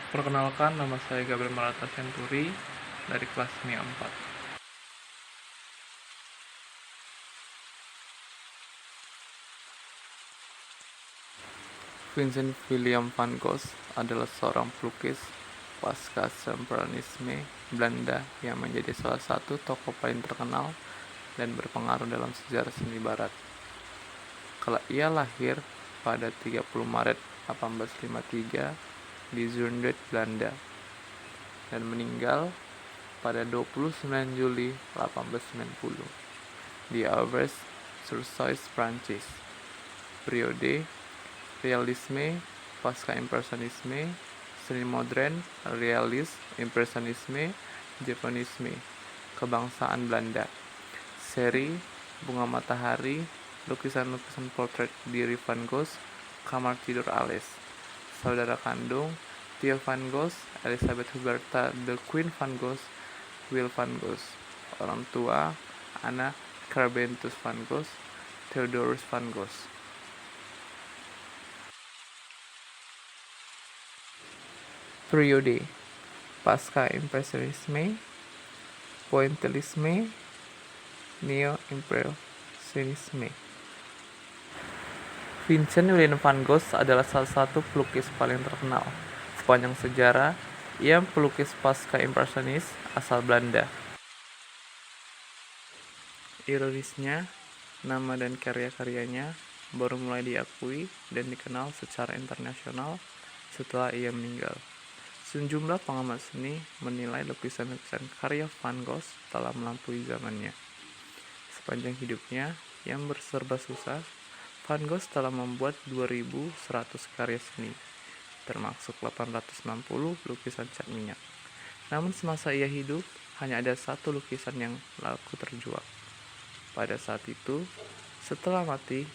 Perkenalkan, nama saya Gabriel Marata Senturi dari kelas kimia 4. Vincent William van Gogh adalah seorang pelukis pasca Surrealisme Belanda yang menjadi salah satu tokoh paling terkenal dan berpengaruh dalam sejarah seni barat. Ia lahir pada 30 Maret 1853 di Zundert, Belanda, dan meninggal pada 29 Juli 1890 di Auvers-sur-Oise, Prancis. Periode Realisme, pasca Impresionisme, seni modern, realis, impresionisme, Japonisme, kebangsaan Belanda. Seri Bunga Matahari, lukisan-lukisan potret diri Van Gogh, Kamar Tidur Alice. Saudara kandung Theo Van Gogh, Elizabeth Huberta de Queen Van Gogh, Will Van Gogh. Orang tua Anna Carbentus Van Gogh, Theodorus Van Gogh. Periode pasca Impresionisme, Pointillisme, Neo-Impressionisme. Vincent William van Gogh adalah salah satu pelukis paling terkenal sepanjang sejarah. Ia pelukis pasca impresionis asal Belanda. Ironisnya, nama dan karya-karyanya baru mulai diakui dan dikenal secara internasional setelah ia meninggal. Sejumlah pengamat seni menilai lukisan-lukisan karya Van Gogh telah melampaui zamannya. Sepanjang hidupnya yang berserba susah, Van Gogh telah membuat 2.100 karya seni, termasuk 860 lukisan cat minyak. Namun semasa ia hidup, hanya ada satu lukisan yang laku terjual. Pada saat itu, setelah mati,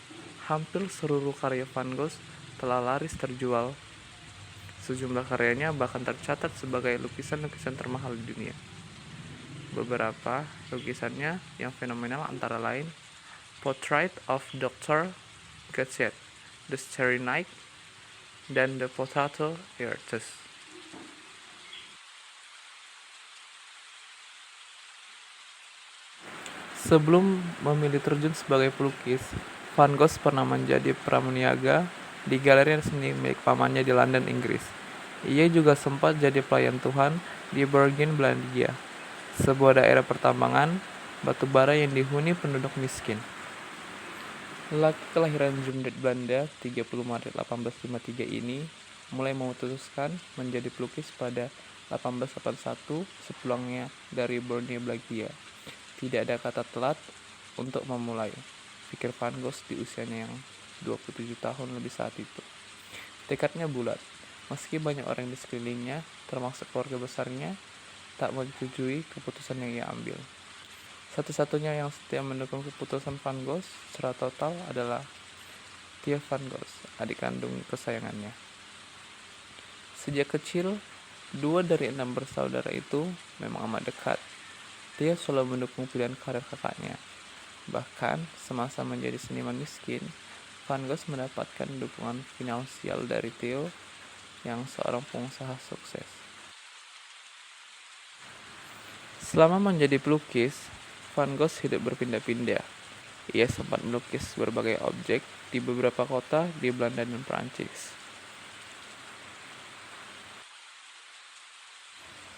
hampir seluruh karya Van Gogh telah laris terjual. Sejumlah karyanya bahkan tercatat sebagai lukisan-lukisan termahal di dunia. Beberapa lukisannya yang fenomenal antara lain Portrait of Dr. Gachet, The Starry Night, dan The Potato Earths. Sebelum memilih terjun sebagai pelukis, Van Gogh pernah menjadi pramuniaga di galeri seni milik pamannya di London, Inggris. Ia juga sempat jadi pelayan Tuhan di Bergen, Belanda, sebuah daerah pertambangan batu bara yang dihuni penduduk miskin. Lelaki kelahiran Zundert, Belanda, 30 Maret 1853 ini mulai memutuskan menjadi pelukis pada 1881 sepulangnya dari Borneo, Belgia. Tidak ada kata telat untuk memulai, pikir Van Gogh di usianya yang 27 tahun lebih saat itu. Tekadnya bulat, meski banyak orang di sekelilingnya, termasuk keluarga besarnya, tak menyetujui keputusan yang ia ambil. Satu-satunya yang setia mendukung keputusan Van Gogh secara total adalah Theo Van Gogh, adik kandung kesayangannya. Sejak kecil, 2 dari 6 bersaudara itu memang amat dekat. Theo selalu mendukung pilihan karir kakaknya. Bahkan, semasa menjadi seniman miskin, Van Gogh mendapatkan dukungan finansial dari Theo yang seorang pengusaha sukses. Selama menjadi pelukis, Van Gogh hidup berpindah-pindah. Ia sempat melukis berbagai objek di beberapa kota di Belanda dan Prancis.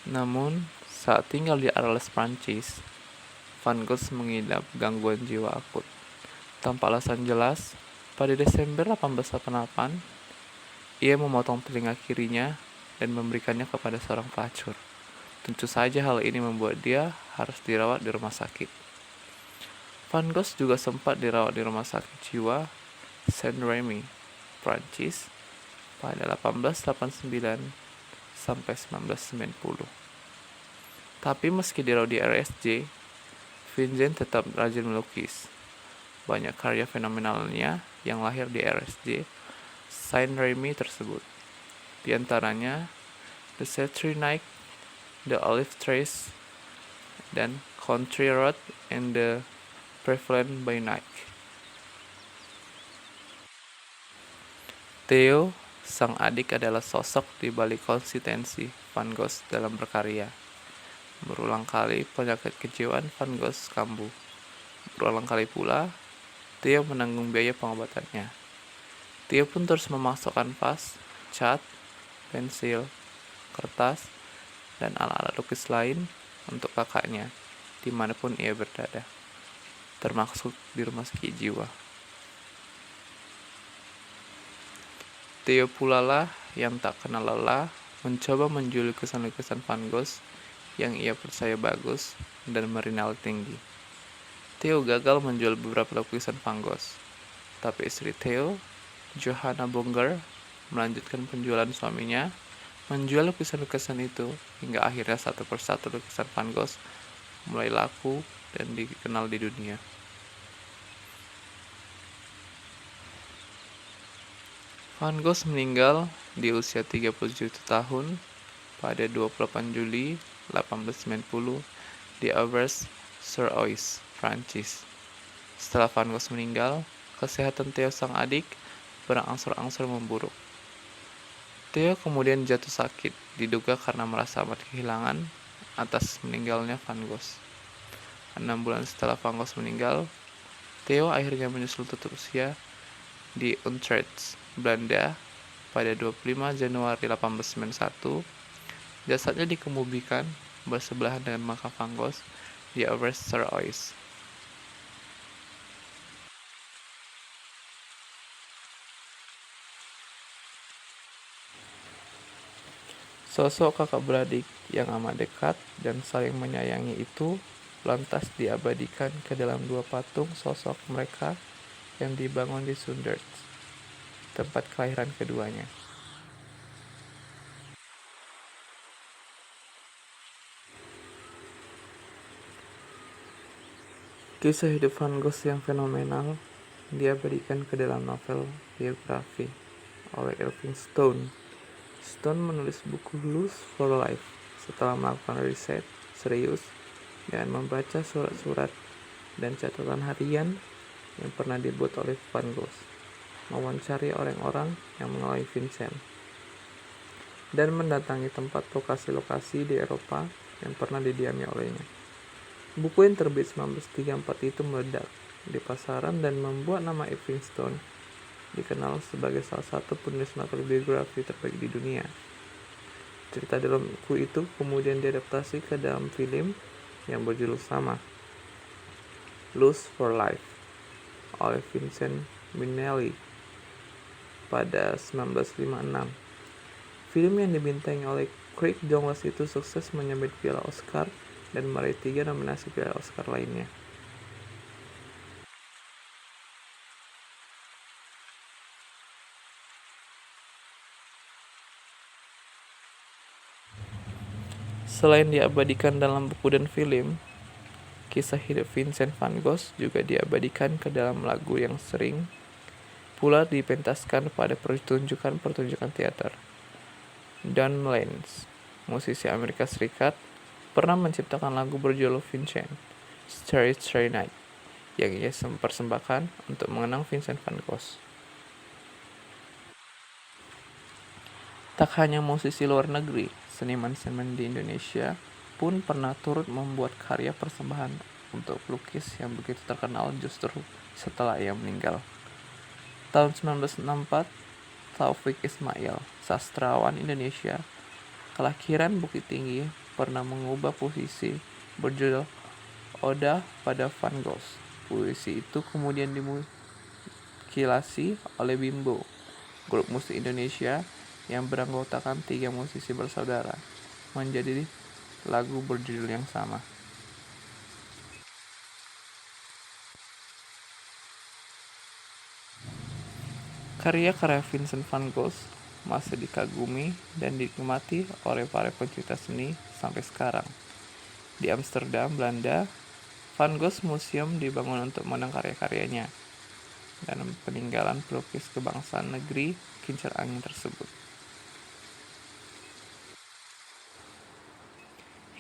Namun, saat tinggal di Arles, Prancis, Van Gogh mengidap gangguan jiwa akut. Tanpa alasan jelas, pada Desember 1888, ia memotong telinga kirinya dan memberikannya kepada seorang pelacur. Tentu saja hal ini membuat dia harus dirawat di rumah sakit. Van Gogh juga sempat dirawat di rumah sakit jiwa Saint-Rémy, Prancis, pada 1889 sampai 1990. Tapi meski dirawat di RSJ, Vincent tetap rajin melukis. Banyak karya fenomenalnya yang lahir di RSJ Saint-Rémy tersebut. Di antaranya The Starry Night, The Olive Trees, dan Country Road and the Prevalent by Night. Theo Sang adik adalah sosok di balik konsistensi Van Gogh dalam berkarya. Berulang kali penyakit kejiwaan Van Gogh kambuh. Berulang kali pula, Theo menanggung biaya pengobatannya. Theo pun terus memasukkan vas, cat, pensil, kertas, dan alat-alat lukis lain untuk kakaknya, dimanapun ia berada, termasuk di rumah sakit jiwa. Theo pula lah yang tak kenal lelah mencoba menjual lukisan-lukisan Van Gogh yang ia percaya bagus dan bernilai tinggi. Theo gagal menjual beberapa lukisan Van Gogh, tapi istri Theo, Johanna Bonger, melanjutkan penjualan suaminya, menjual lukisan-lukisan itu hingga akhirnya satu persatu lukisan Van Gogh mulai laku dan dikenal di dunia. Van Gogh meninggal di usia 37 tahun pada 28 Juli 1890 di Auvers-sur-Oise, Prancis. Setelah Van Gogh meninggal, kesehatan Theo sang adik berangsur-angsur memburuk. Theo kemudian jatuh sakit, diduga karena merasa amat kehilangan atas meninggalnya Van Gogh. 6 bulan setelah Van Gogh meninggal, Theo akhirnya menyusul tutup usia di Utrecht, Belanda pada 25 Januari 1891. Jasadnya dikebumikan bersebelahan dengan makam Van Gogh di Auvers-sur-Oise. Sosok kakak beradik yang amat dekat dan saling menyayangi itu lantas diabadikan ke dalam dua patung sosok mereka yang dibangun di Zundert, tempat kelahiran keduanya. Kisah hidup Van Gogh yang fenomenal diabadikan ke dalam novel biografi oleh Irving Stone. Stone menulis buku Lust for Life setelah melakukan riset serius dan membaca surat-surat dan catatan harian yang pernah dibuat oleh Van Gogh, mewawancari orang-orang yang mengenali Vincent, dan mendatangi tempat lokasi-lokasi di Eropa yang pernah didiami olehnya. Buku yang terbit 1934 itu meledak di pasaran dan membuat nama Irving Stone dikenal sebagai salah satu penulis novel biografi terbaik di dunia. Cerita dalam buku itu kemudian diadaptasi ke dalam film yang berjudul sama, Lust for Life, oleh Vincent Minnelli pada 1956. Film yang dibintangi oleh Craig Douglas itu sukses menyabet piala Oscar dan meraih 3 nominasi piala Oscar lainnya. Selain diabadikan dalam buku dan film, kisah hidup Vincent van Gogh juga diabadikan ke dalam lagu yang sering pula dipentaskan pada pertunjukan-pertunjukan teater. Don Lance, musisi Amerika Serikat, pernah menciptakan lagu berjudul Vincent, Starry Starry Night, yang ia persembahkan untuk mengenang Vincent van Gogh. Tak hanya musisi luar negeri, seniman-seniman di Indonesia pun pernah turut membuat karya persembahan untuk pelukis yang begitu terkenal justru setelah ia meninggal. Tahun 1964, Taufik Ismail, sastrawan Indonesia, kelahiran Bukit Tinggi, pernah mengubah puisi berjudul Oda pada Van Gogh. Puisi itu kemudian dimukilasi oleh Bimbo, grup musik Indonesia yang beranggotakan 3 musisi bersaudara, menjadi lagu berjudul yang sama. Karya-karya Vincent van Gogh masih dikagumi dan dinikmati oleh para pencinta seni sampai sekarang. Di Amsterdam, Belanda, Van Gogh Museum dibangun untuk mengenang karya-karyanya dan peninggalan pelukis kebangsaan negeri kincir angin tersebut.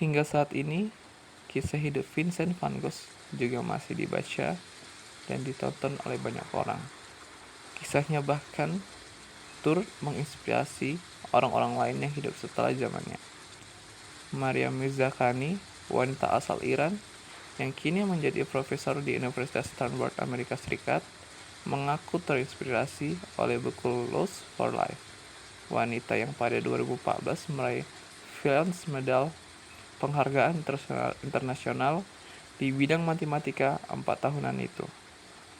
Hingga saat ini, kisah hidup Vincent van Gogh juga masih dibaca dan ditonton oleh banyak orang. Kisahnya bahkan turut menginspirasi orang-orang lain yang hidup setelah zamannya. Maria Mirzakhani, wanita asal Iran yang kini menjadi profesor di Universitas Stanford Amerika Serikat, mengaku terinspirasi oleh buku Lost for Life. Wanita yang pada 2014 meraih Fields Medal, penghargaan internasional di bidang matematika 4 tahunan itu,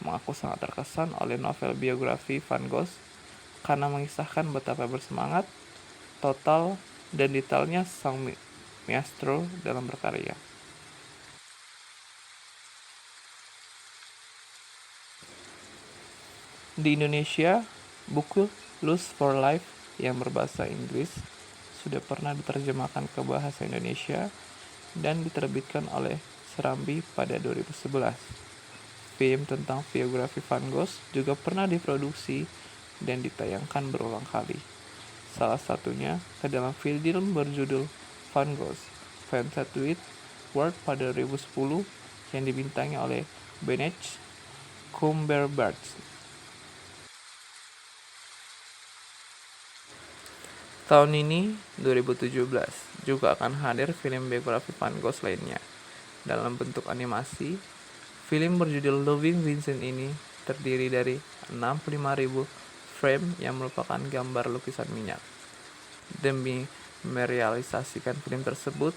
mengaku sangat terkesan oleh novel biografi Van Gogh karena mengisahkan betapa bersemangat, total, dan detailnya sang maestro dalam berkarya. Di Indonesia, buku Lost for Life yang berbahasa Inggris sudah pernah diterjemahkan ke bahasa Indonesia dan diterbitkan oleh Serambi pada 2011. Film tentang biografi Van Gogh juga pernah diproduksi dan ditayangkan berulang kali. Salah satunya ke dalam film berjudul Van Gogh, Painted with World pada 2010 yang dibintangi oleh Benedict Cumberbatch. Tahun ini, 2017, juga akan hadir film biografi Van Gogh lainnya. Dalam bentuk animasi, film berjudul Loving Vincent ini terdiri dari 65.000 frame yang merupakan gambar lukisan minyak. Demi merealisasikan film tersebut,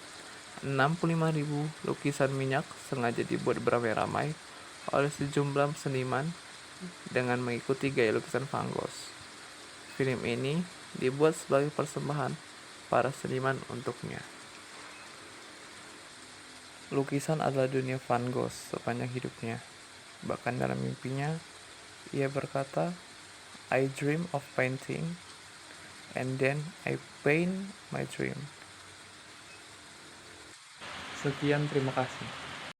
65.000 lukisan minyak sengaja dibuat beramai-ramai oleh sejumlah seniman dengan mengikuti gaya lukisan Van Gogh. Film ini dibuat sebagai persembahan para seniman untuknya. Lukisan adalah dunia Van Gogh sepanjang hidupnya. Bahkan dalam mimpinya, ia berkata, "I dream of painting, and then I paint my dream." Sekian, terima kasih.